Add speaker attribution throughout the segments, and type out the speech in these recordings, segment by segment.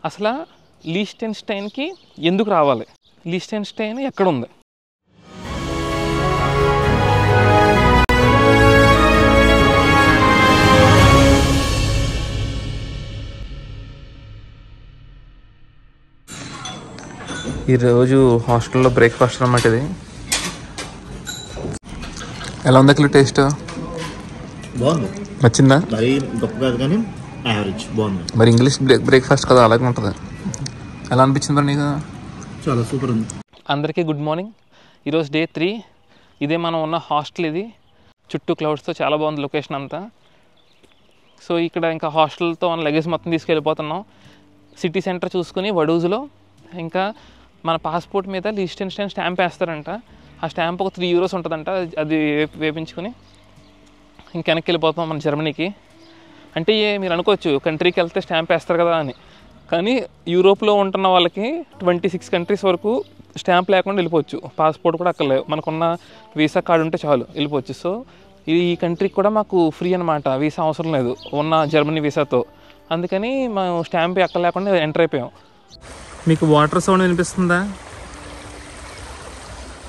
Speaker 1: అసలు లీస్టెన్స్టైన్కి ఎందుకు రావాలి, లీస్టెన్స్టైన్ ఎక్కడ ఉంది? ఈరోజు హాస్టల్లో బ్రేక్ఫాస్ట్ అన్నమాట. ఇది ఎలా ఉంది అక్కడ? టేస్ట్
Speaker 2: బాగుంది.
Speaker 1: నచ్చిందా?
Speaker 2: మరీ గొప్ప కాదు కానీ యావరేజ్ బాగుంది.
Speaker 1: మరి ఇంగ్లీష్ బ్రేక్ఫాస్ట్ కదా, అలాగే ఉంటుంది. ఎలా అనిపించింది మరి నీకు?
Speaker 2: చాలా సూపర్ ఉంది.
Speaker 1: అందరికీ గుడ్ మార్నింగ్. ఈరోజు డే 3. ఇదే మనం ఉన్న హాస్టల్. ఇది చుట్టూ క్లౌడ్స్తో చాలా బాగుంది లొకేషన్ అంతా. సో ఇక్కడ ఇంకా హాస్టల్తో మన లగేజ్ మొత్తం తీసుకెళ్ళిపోతున్నాం. సిటీ సెంటర్ చూసుకుని వడూజ్లో ఇంకా మన పాస్పోర్ట్ మీద లీస్టెన్స్టైన్ స్టాంప్ వేస్తారంట. ఆ స్టాంప్ ఒక €3 ఉంటుందంట. అది వేపించుకుని ఇంక వెనక్కి వెళ్ళిపోతాం మన జర్మనీకి. అంటే మీరు అనుకోవచ్చు కంట్రీకి వెళ్తే స్టాంప్ వేస్తారు కదా అని, కానీ యూరోప్లో ఉంటున్న వాళ్ళకి 26 కంట్రీస్ వరకు స్టాంప్ లేకుండా వెళ్ళిపోవచ్చు. పాస్పోర్ట్ కూడా అక్కర్లేదు, మనకున్న వీసా కార్డు ఉంటే చాలు వెళ్ళిపోవచ్చు. సో ఈ కంట్రీకి కూడా మాకు ఫ్రీ అనమాట, వీసా అవసరం లేదు ఉన్న జర్మనీ వీసాతో. అందుకని మేము స్టాంప్ ఎక్కడ లేకుండా ఎంటర్ అయిపోయాం. మీకు వాటర్ సౌండ్ వినిపిస్తుందా?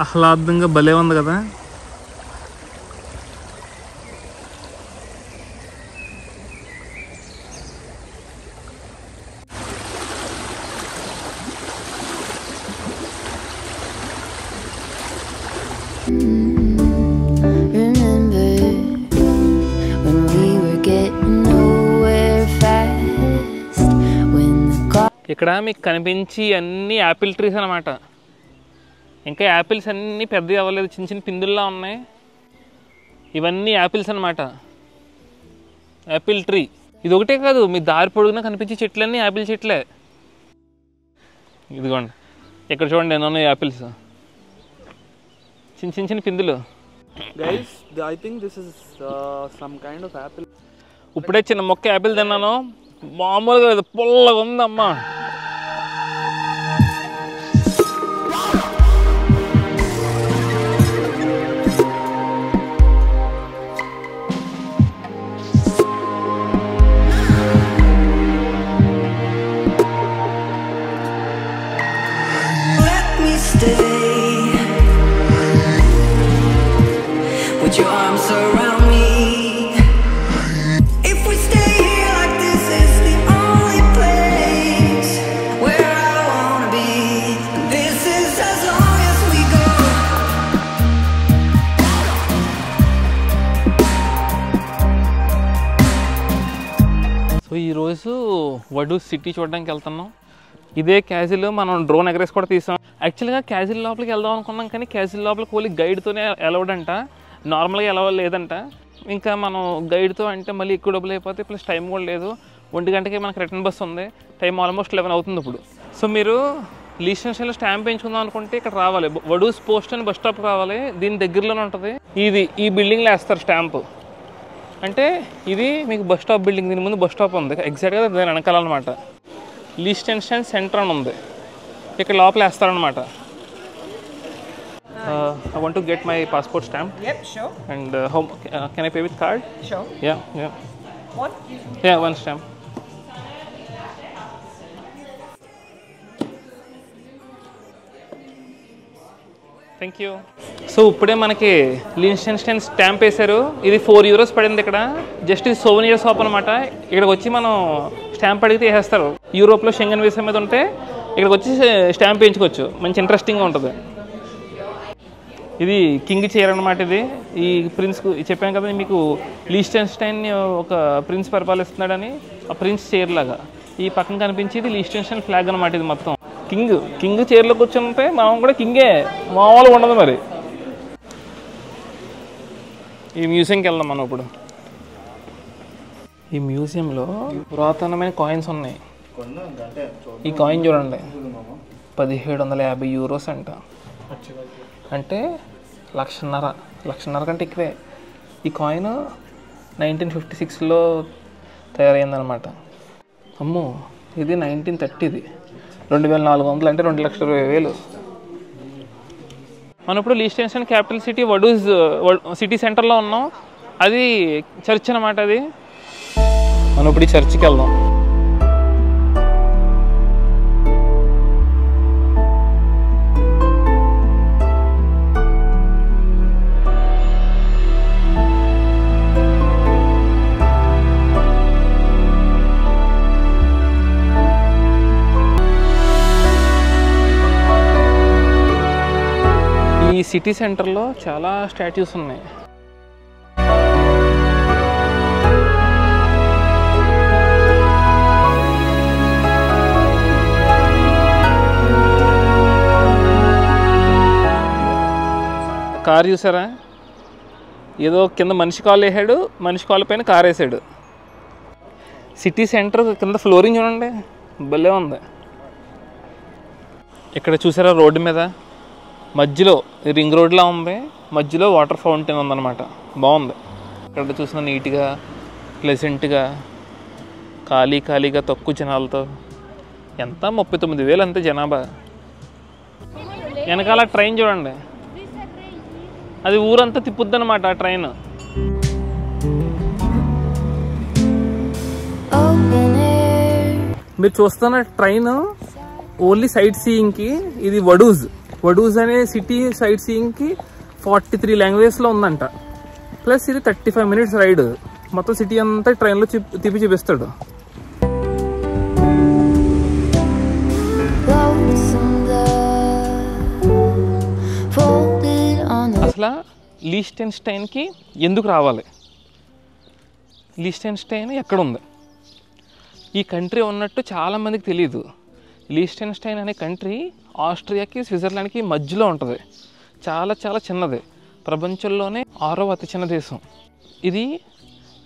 Speaker 1: ఆహ్లాదంగా భలే ఉంది కదా. ఇక్కడ మీకు కనిపించి అన్ని యాపిల్ ట్రీస్ అన్నమాట. ఇంకా యాపిల్స్ అన్నీ పెద్దవి అవ్వలేదు, చిన్న చిన్న పిందుల్లా ఉన్నాయి. ఇవన్నీ యాపిల్స్ అన్నమాట, యాపిల్ ట్రీ. ఇది ఒకటే కాదు, మీ దారి పొడుగునా కనిపించే చెట్లన్నీ యాపిల్ చెట్లే. ఇదిగోండి ఇక్కడ చూడండి ఎన్నో యాపిల్స్, చిన్న చిన్న చిన్న పిందులు.
Speaker 3: Guys, I think this is some kind of apple.
Speaker 1: ఇప్పుడే చిన్న మొక్క యాపిల్ తిన్నాను, మామూలుగా లేదు, పుల్లగా ఉందమ్మా. సో ఈరోజు వడూజ్ సిటీ చూడడానికి వెళ్తున్నాం. ఇదే క్యాజిల్, మనం డ్రోన్ ఎగరేసి కూడా తీసాం. యాక్చువల్గా క్యాజిల్ లోపలికి వెళ్దాం అనుకున్నాం, కానీ క్యాజిల్ లోపలికి ఓన్లీ గైడ్తోనే అలౌడ్ అంట, నార్మల్గా అలౌడ్ లేదంట. ఇంకా మనం గైడ్తో అంటే మళ్ళీ ఎక్కువ డబ్బులు అయిపోతే, ప్లస్ టైం కూడా లేదు. 1 గంటకి మనకి రిటర్న్ బస్ ఉంది, టైం ఆల్మోస్ట్ 11 అవుతుంది ఇప్పుడు. సో మీరు లీస్టెన్స్టైన్లో స్టాంప్ వేయించుకుందాం అనుకుంటే ఇక్కడ రావాలి, వడూజ్ పోస్ట్ అని బస్ స్టాప్ రావాలి. దీని దగ్గరలోనే ఉంటుంది. ఈ బిల్డింగ్లో వేస్తారు స్టాంపు. అంటే ఇది మీకు బస్ స్టాప్ బిల్డింగ్, దీని ముందు బస్ స్టాప్ ఉంది ఎగ్జాక్ట్గా దాని వెనకాలన్నమాట. లీస్టెన్స్టైన్ సెంటర్ అని ఉంది, ఇక్కడ లోపల వేస్తారనమాట. I want to get my passport stamp.
Speaker 4: Yep, sure.
Speaker 1: And can I pay with card?
Speaker 4: Sure.
Speaker 1: Yeah.
Speaker 4: One?
Speaker 1: Yeah, one stamp. Thank you. So ఇప్పుడే మనకి లీస్టెన్స్టైన్ స్టాంప్ వేశారు. ఇది €4 పడింది ఇక్కడ. జస్ట్ ఇది సోవెనియర్ షాప్ అనమాట. ఇక్కడికి వచ్చి మనం స్టాంప్ అడిగితే వేసేస్తారు. యూరోప్లో షెంగన్ వీసా మీద ఉంటే ఇక్కడికి వచ్చి స్టాంప్ వేయించుకోవచ్చు. మంచి ఇంట్రెస్టింగ్గా ఉంటుంది. ఇది కింగ్ చైర్ అనమాట. ఇది ఈ ప్రిన్స్ చెప్పాను కదా మీకు, లీస్టెన్స్టైన్ ఒక ప్రిన్స్ పరిపాలిస్తున్నాడని. ఆ ప్రిన్స్ చైర్ లాగా ఈ పక్కన కనిపించేది లీస్టెన్స్టైన్ ఫ్లాగ్ అనమాట. ఇది మొత్తం కింగ్ చైర్లో కూర్చుంటే మనం కూడా కింగే, మామూలుగా ఉండదు. మరి ఈ మ్యూజియంకి వెళ్దాం మనం ఇప్పుడు. ఈ మ్యూజియంలో పురాతనమైన కాయిన్స్ ఉన్నాయి. ఈ కాయిన్ చూడండి, €1750 అంట. అంటే 1,50,000 కంటే ఎక్కువే. ఈ కాయిన్ 1956లో తయారైందనమాట. అమ్మో, ఇది 1930ది, 2400 అంటే 2,20,000. మనం ఇప్పుడు లీస్టెన్స్టైన్ క్యాపిటల్ సిటీ వడూజ్ సిటీ సెంటర్లో ఉన్నాం. అది చర్చ్ అనమాట. అది మనం ఇప్పుడు ఈ చర్చ్కి వెళ్దాం. ఈ సిటీ సెంటర్లో చాలా స్టాట్యూస్ ఉన్నాయి. కార్ చూసారా, ఏదో కింద మనిషి కాలు వేసాడు, మనిషి కాలు పైన కార్ వేసాడు. సిటీ సెంటర్ కింద ఫ్లోరింగ్ చూడండి, భలే ఉంది. ఇక్కడ చూసారా రోడ్డు మీద మధ్యలో రింగ్ రోడ్లా ఉంది, మధ్యలో వాటర్ ఫౌంటైన్ ఉందన్నమాట. బాగుంది. ఇక్కడ చూసిన నీట్గా ప్లెజెంట్గా ఖాళీగా తక్కువ జనాలతో. ఎంత 39,000 అంతే జనాభా. వెనకాల ట్రైన్ చూడండి, అది ఊరంతా తిప్పుద్ది అనమాట ఆ ట్రైన్. మీరు చూస్తున్న ట్రైన్ ఓన్లీ సైట్ సీయింగ్కి. ఇది వడూజ్ అనే సిటీ సైట్ సీయింగ్కి 43 లాంగ్వేజ్లో ఉందంట. ప్లస్ ఇది 35 minutes రైడ్. మొత్తం సిటీ అంతా ట్రైన్లో తిప్పి చూపిస్తాడు. అసలు లీస్టెన్స్టైన్కి ఎందుకు రావాలి? లీస్టెన్స్టైన్ ఎక్కడుంది? ఈ కంట్రీ ఉన్నట్టు చాలామందికి తెలియదు. లీస్టెన్స్టైన్ అనే కంట్రీ ఆస్ట్రియాకి స్విట్జర్లాండ్కి మధ్యలో ఉంటుంది. చాలా చిన్నది. ప్రపంచంలోనే 6వ అతి చిన్న దేశం. ఇది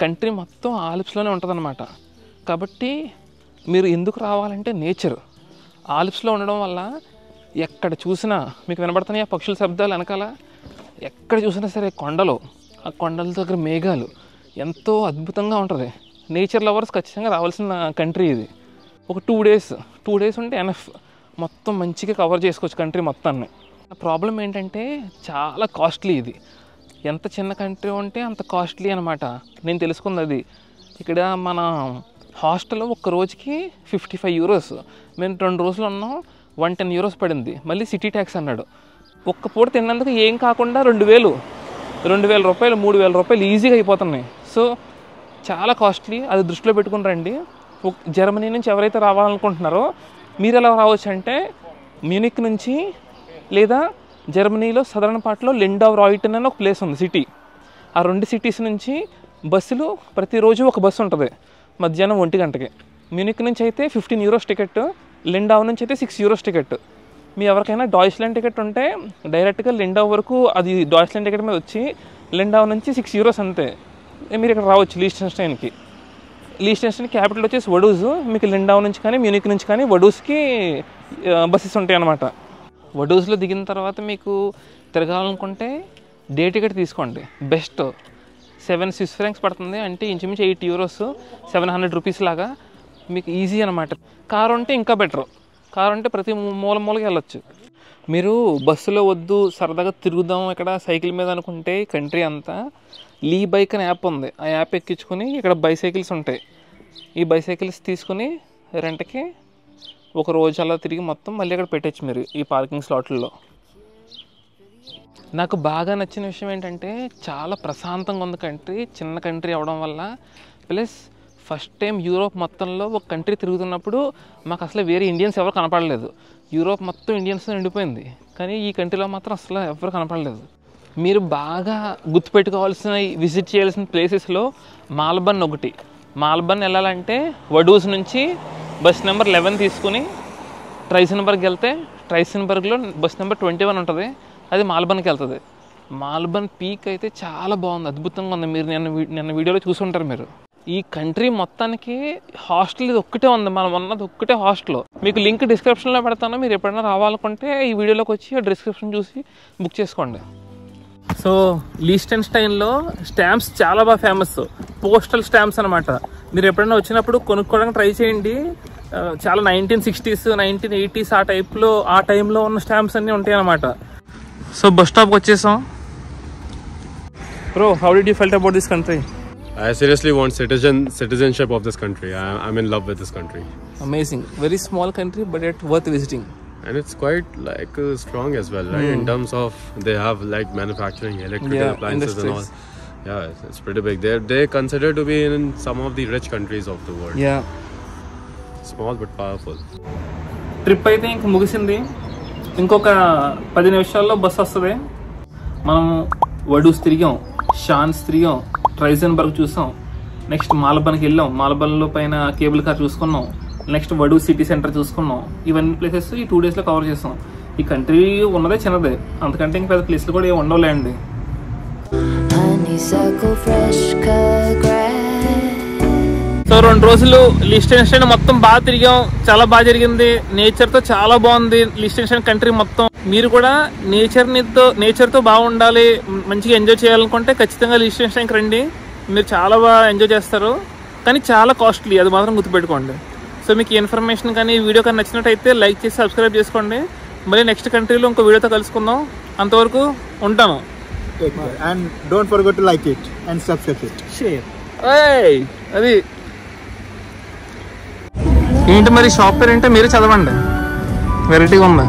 Speaker 1: కంట్రీ మొత్తం ఆల్ప్స్లోనే ఉంటుందన్నమాట. కాబట్టి మీరు ఎందుకు రావాలంటే నేచర్. ఆల్ప్స్లో ఉండడం వల్ల ఎక్కడ చూసినా మీకు వినబడుతున్నాయి ఆ పక్షుల శబ్దాలు. వెనకాల ఎక్కడ చూసినా సరే కొండలు, ఆ కొండల దగ్గర మేఘాలు, ఎంతో అద్భుతంగా ఉంటుంది. నేచర్ లవర్స్ ఖచ్చితంగా రావాల్సిన కంట్రీ ఇది. ఒక 2 days ఉంటే ఎనఫ్. మొత్తం మంచిగా కవర్ చేసుకోవచ్చు కంట్రీ మొత్తాన్ని. ప్రాబ్లం ఏంటంటే చాలా కాస్ట్లీ ఇది. ఎంత చిన్న కంట్రీ ఉంటే అంత కాస్ట్లీ అనమాట. నేను తెలుసుకుంది అది. ఇక్కడ మన హాస్టల్లో ఒక్క రోజుకి 55 euros. మేము 2 రోజులు ఉన్నాం, 110 euros పడింది. మళ్ళీ సిటీ ట్యాక్స్ అన్నాడు. ఒక్క పూట తిన్నందుకు ఏం కాకుండా 2,000 రూపాయలు 3,000 రూపాయలు ఈజీగా అయిపోతున్నాయి. సో చాలా కాస్ట్లీ. అది దృష్టిలో పెట్టుకుని రండి. జర్మనీ నుంచి ఎవరైతే రావాలనుకుంటున్నారో మీరు ఎలా రావచ్చు అంటే మ్యూనిక్ నుంచి, లేదా జర్మనీలో సదరన్ పార్ట్లో లిండావ్ రాయిటన్ అని ఒక ప్లేస్ ఉంది సిటీ. ఆ 2 cities నుంచి బస్సులు ప్రతిరోజు ఒక బస్సు ఉంటుంది మధ్యాహ్నం 1 గంటకి. మ్యూనిక్ నుంచి అయితే 15 euros టికెట్, లిండావ్ నుంచి అయితే 6 euros టికెట్. మీ ఎవరికైనా డాయిచ్లాండ్ టికెట్ ఉంటే డైరెక్ట్గా లిండావ్ వరకు అది డాయిచ్లాండ్ టికెట్ మీద వచ్చి లిండావ్ నుంచి 6 euros అంతే. మీరు ఇక్కడ రావచ్చు లీస్టెన్స్టైన్కి. లీస్టెన్స్టైన్ క్యాపిటల్ వచ్చేసి వడూజ్. మీకు లిండావ్ నుంచి కానీ మ్యూనిక్ నుంచి కానీ వడూజ్కి బస్సెస్ ఉంటాయి అన్నమాట. వడూజ్లో దిగిన తర్వాత మీకు తిరగాలనుకుంటే డే టికెట్ తీసుకోండి. బెస్ట్ 7 Swiss francs పడుతుంది. అంటే ఇంచుమించు 8 euros, 700 rupees లాగా. మీకు ఈజీ అనమాట. కారు ఉంటే ఇంకా బెటర్. కారు ఉంటే ప్రతి మూలకి వెళ్ళొచ్చు. మీరు బస్సులో వద్దు, సరదాగా తిరుగుదాం ఇక్కడ సైకిల్ మీద అనుకుంటే కంట్రీ అంతా లీ బైక్ అనే యాప్ ఉంది. ఆ యాప్ ఎక్కించుకొని ఇక్కడ బైసైకిల్స్ ఉంటాయి. ఈ బైసైకిల్స్ తీసుకుని రెంట్కి ఒక రోజు అలా తిరిగి మొత్తం మళ్ళీ అక్కడ పెట్టచ్చు మీరు ఈ పార్కింగ్ స్లాట్లలో. నాకు బాగా నచ్చిన విషయం ఏంటంటే చాలా ప్రశాంతంగా ఉంది కంట్రీ. చిన్న కంట్రీ అవడం వల్ల. ప్లస్ ఫస్ట్ టైం యూరోప్ మొత్తంలో ఒక కంట్రీ తిరుగుతున్నప్పుడు మాకు అసలు వేరే ఇండియన్స్ ఎవరు కనపడలేదు. యూరోప్ మొత్తం ఇండియన్స్తో నిండిపోయింది, కానీ ఈ కంట్రీలో మాత్రం అసలు ఎవరు కనపడలేదు. మీరు బాగా గుర్తుపెట్టుకోవాల్సిన విజిట్ చేయాల్సిన ప్లేసెస్లో మాల్బర్న్ ఒకటి. మాల్బర్న్ వెళ్ళాలంటే వడూజ్ నుంచి బస్ నెంబర్ 11 తీసుకుని ట్రైసన్బర్గ్ వెళ్తే ట్రైసన్బర్గ్లో బస్ నెంబర్ 21 ఉంటుంది. అది మాల్బర్న్కి వెళ్తుంది. మాల్బర్న్ పీక్ అయితే చాలా బాగుంది, అద్భుతంగా ఉంది. మీరు నిన్న వీడియోలో చూసుంటారు మీరు. ఈ కంట్రీ మొత్తానికి హాస్టల్ ఇది ఒక్కటే ఉంది. మనం ఉన్నది ఒక్కటే హాస్టల్. మీకు లింక్ డిస్క్రిప్షన్లో పెడతాను. మీరు ఎప్పుడైనా రావాలనుకుంటే ఈ వీడియోలోకి వచ్చి ఆ డిస్క్రిప్షన్ చూసి బుక్ చేసుకోండి. సో లీస్టెన్స్టైన్లో స్టాంప్స్ చాలా బాగా ఫేమస్. పోస్టల్ స్టాంప్స్ అనమాట. మీరు ఎప్పుడైనా వచ్చినప్పుడు కొనుక్కోవడానికి ట్రై చేయండి. చాలా 1960s, 1980s ఆ టైంలో ఉన్న స్టాంప్స్ అన్నీ ఉంటాయి అన్నమాట. సో బస్ స్టాప్కి వచ్చేసాం. Bro, how did you felt about this country?
Speaker 4: I seriously want citizenship of this country. I'm in love with this country.
Speaker 1: Amazing. Very small country, but it's worth visiting.
Speaker 4: And it's quite like strong as well, right? In terms of they have like manufacturing, electrical appliances and all. Yeah, it's pretty big. They consider to be in some of the rich countries of the world.
Speaker 1: Yeah.
Speaker 4: Small but powerful.
Speaker 1: Trip అయితే ఇంక ముగిసింది. ఇంకొక 10 నిమిషాల్లో bus వస్తుంది. మనం వడూస్ తిరిగాం, షాన్స్ తిరిగాం, ట్రైజన్బర్గ్ చూసాం, నెక్స్ట్ మాలబన్కి వెళ్ళాం, మాలబన్లో పైన కేబుల్ కార్ చూసుకున్నాం, నెక్స్ట్ వడూ సిటీ సెంటర్ చూసుకున్నాం. ఇవన్నీ ప్లేసెస్ ఈ 2 daysలో కవర్ చేస్తాం. ఈ కంట్రీ ఉన్నదే చిన్నదే, అంతకంటే ఇంకా పెద్ద ప్లేస్లు కూడా ఏమి ఉండవులేండి. సో 2 రోజులు లిస్టెన్స్టైన్ మొత్తం బాగా తిరిగాం, చాలా బాగా జరిగింది. నేచర్తో చాలా బాగుంది లిస్టెన్స్టైన్ కంట్రీ మొత్తం. మీరు కూడా నేచర్తో బాగుండాలి, మంచిగా ఎంజాయ్ చేయాలనుకుంటే ఖచ్చితంగా లిస్టెన్స్టైన్కి రండి. మీరు చాలా బాగా ఎంజాయ్ చేస్తారు, కానీ చాలా కాస్ట్లీ, అది మాత్రం గుర్తుపెట్టుకోండి. సో మీకు ఈ ఇన్ఫర్మేషన్ కానీ ఈ వీడియో కానీ నచ్చినట్టయితే లైక్ చేసి సబ్స్క్రైబ్ చేసుకోండి. మళ్ళీ నెక్స్ట్ కంట్రీలో ఇంకో వీడియోతో కలుసుకుందాం. అంతవరకు ఉంటాను.
Speaker 2: And don't forget to like it and subscribe it.
Speaker 3: Share.
Speaker 1: అది ఏంటి మరి షాప్ పేరు ఏంటో మీరు చదవండి, వెరైటీగా ఉందా.